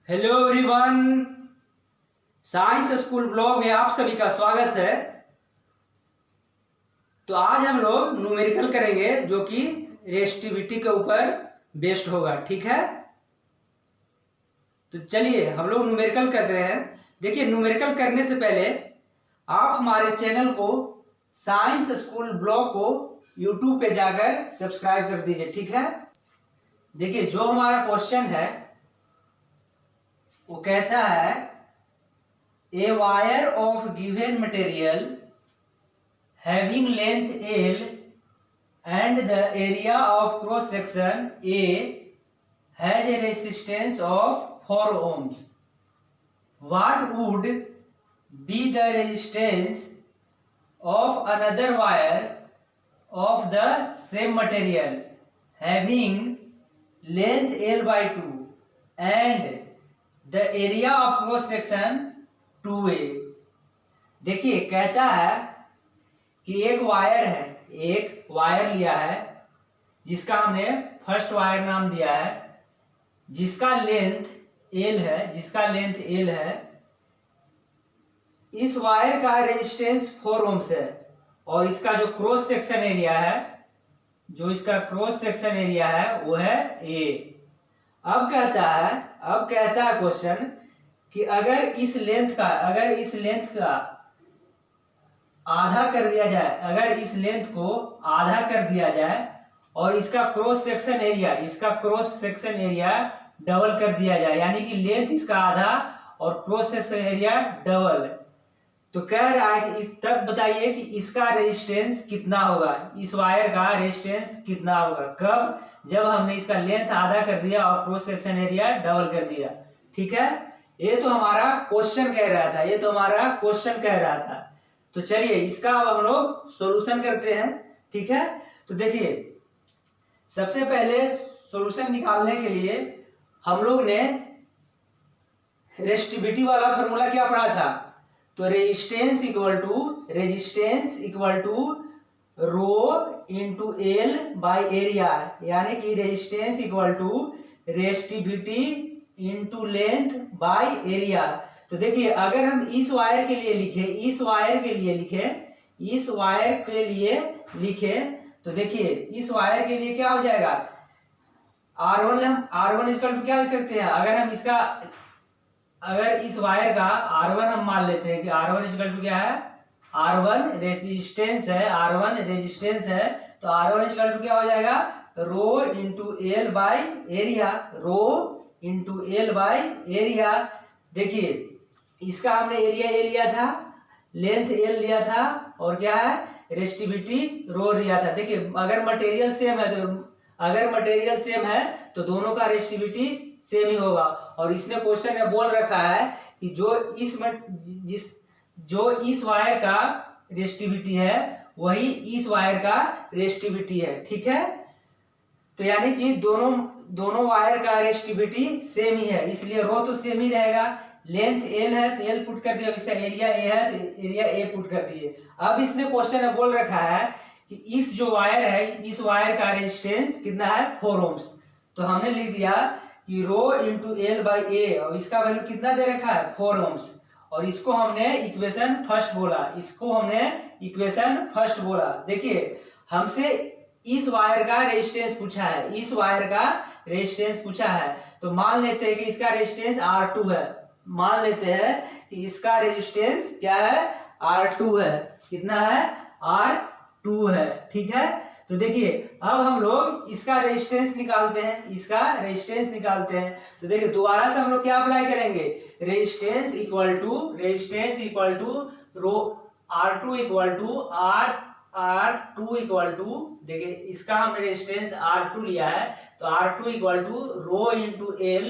Hello everyone, science school blog में आप सभी का स्वागत है। तो आज हम लोग न्यूमेरिकल करेंगे जो कि रेसिस्टिविटी के ऊपर बेस्ड होगा। ठीक है, तो चलिए हम लोग न्यूमेरिकल कर रहे हैं। देखिए, न्यूमेरिकल करने से पहले आप हमारे चैनल को साइंस स्कूल ब्लॉग को यूट्यूब पे जाकर सब्सक्राइब कर दीजिए। ठीक है, देखिए जो हमारा क्वेश्चन है वो कहता है a wire of given material having length L and the area of cross section A has a resistance of 4 ohms. What would be the resistance of another wire of the same material having length L by 2 and the area of cross section 2A। देखिए कहता है कि एक wire लिया है जिसका हमने first wire नाम दिया है, जिसका लेंथ L है। इस वायर का रेजिस्टेंस 4 ohms है और इसका जो क्रॉस सेक्शन एरिया है वो है A। अब कहता है क्वेश्चन कि अगर इस लेंथ का आधा कर दिया जाए, और इसका क्रॉस सेक्शन एरिया डबल कर दिया जाए, यानी कि लेंथ इसका आधा और क्रॉस सेक्शन एरिया डबल, तो कह रहा है कि तब बताइए कि इसका रेजिस्टेंस कितना होगा, इस वायर का रेजिस्टेंस कितना होगा। कब? जब हमने इसका लेंथ आधा कर दिया और क्रॉस सेक्शन एरिया डबल कर दिया। ठीक है, ये तो हमारा क्वेश्चन कह रहा था। तो चलिए इसका अब हम लोग सॉल्यूशन करते हैं। ठीक है, तो देखिए सबसे पहले सॉल्यूशन निकालने के लिए हम लोग ने रेजिस्टिविटी वाला फॉर्मूला क्या पढ़ा था। तो resistance equal to rho into L by area, यानी कि resistance equal to resistivity into length by area. तो देखिए अगर हम इस वायर के लिए लिखे तो देखिए इस वायर के लिए क्या हो जाएगा, R1 इक्वल टू क्या लिख सकते हैं। अगर इस वायर का R1 हम मान लेते हैं कि R1 इक्वल टू क्या है, R1 रेजिस्टेंस है, तो R1 इक्वल टू क्या हो जाएगा, रो इंटू एल बाई एरिया। देखिए इसका हमने एरिया ए लिया था, लेंथ एल लिया था और क्या है, रेजिस्टिविटी रो लिया था। देखिए अगर मटेरियल सेम है तो दोनों का रेजिस्टिविटी सेम ही होगा। और इसने क्वेश्चन में बोल रखा है कि जो इस वायर का रेजिस्टिविटी है वही इस वायर का रेजिस्टिविटी है। ठीक है, तो यानी कि दोनों वायर का रेजिस्टिविटी सेम ही है, इसलिए रो तो सेम ही रहेगा। लेंथ एल है तो एल पुट कर दिए, इसका एरिया ए है तो एरिया ए पुट कर दिए। अब इसने क्वेश्चन में बोल रखा है कि इस जो वायर है, इस वायर का रेजिस्टेंस कितना है, 4 ohms। तो हमने लिख दिया कि रो इंटू एल बाई ए, और इसका वैल्यू कितना दे रखा है, 4 ohms। और इसको हमने इक्वेशन फर्स्ट बोला। देखिए हमसे इस वायर का रेजिस्टेंस पूछा है, तो मान लेते हैं कि इसका रेजिस्टेंस R2 है। क्या है, R2 है। कितना है, R2 है। ठीक है, तो देखिए अब हम लोग इसका रेजिस्टेंस निकालते हैं। तो देखिए दोबारा से हम लोग क्या अप्लाई करेंगे, resistance equal to rho R2 equal to देखिए इसका हमने रेजिस्टेंस R2 लिया है, तो R2 equal to rho into L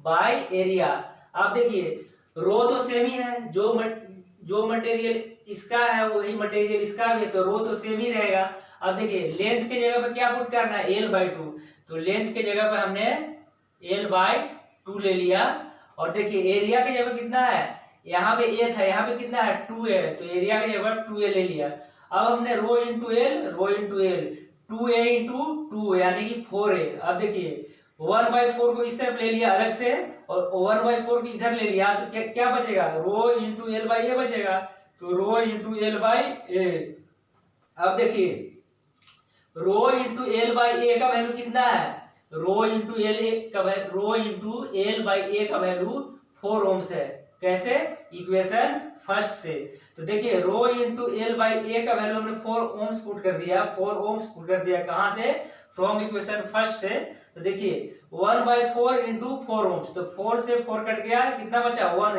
by area. अब देखिए रो तो सेम ही है, जो मटेरियल इसका है वही मटेरियल इसका भी है, तो रो तो सेम ही रहेगा। अब देखिए लेंथ के जगह पर क्या पुट करना है, L/2, तो लेंथ के जगह पर हमने L/2 ले लिया। और देखिए एरिया के जगह कितना है, यहाँ पे A था, यहाँ पे कितना है, 2A, तो एरिया के जगह 2A ले लिया। अब हमने रो इंटू एल 2A इंटू 2 यानी कि 4A। अब देखिए 1/4 को इस तरफ ले लिया अलग से और 1/4 को इधर ले लिया तो क्या बचेगा, रो इंटू एल बाई ए बचेगा। तो रो इंटू एल बाई ए। अब देखिए रो इंटू एल बाई ए का वैल्यू कितना है, रो इंटू एल बाई ए का वैल्यू 4 ओम्स है। कैसे, इक्वेशन फर्स्ट से। तो देखिए रो इंटू एल बाई ए का वैल्यू हमने 4 ओम्स पुट कर दिया, 4 ओम्स पुट कर दिया कहाँ से, फ्रॉम इक्वेशन फर्स्ट से। तो देखिए 1/4 इंटू 4 ओम्स, तो 4 से 4 कट गया, कितना बचा 1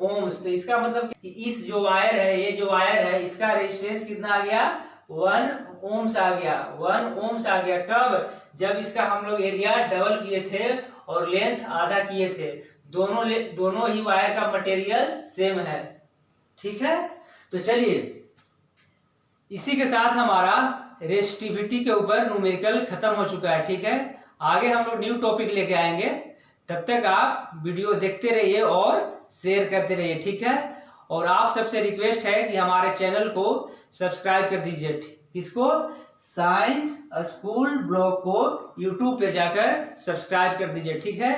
ओम्स। तो इसका मतलब कि इस जो वायर है, ये जो वायर है इसका रेजिस्टेंस कितना आ गया, 1 ओम्स आ गया। 1 ओम्स आ गया कब, जब इसका हम लोग एरिया डबल किए थे और लेंथ आधा किए थे। दोनों ही वायर का मटेरियल सेम है, ठीक है। तो चलिए इसी के साथ हमारा रेजिस्टिविटी के ऊपर न्यूमेरिकल खत्म हो चुका है, ठीक है। आगे हम लोग न्यू टॉपिक लेके आएंगे, तब तक आप वीडियो देखते रहिए और शेयर करते रहिए, ठीक है। और आप सबसे रिक्वेस्ट है कि हमारे चैनल को सब्सक्राइब कर दीजिए। किसको, साइंस स्कूल ब्लॉग को यूट्यूब पे जाकर सब्सक्राइब कर दीजिए, ठीक है।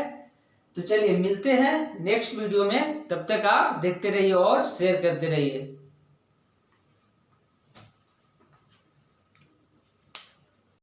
तो चलिए मिलते हैं नेक्स्ट वीडियो में, तब तक आप देखते रहिए और शेयर करते रहिए।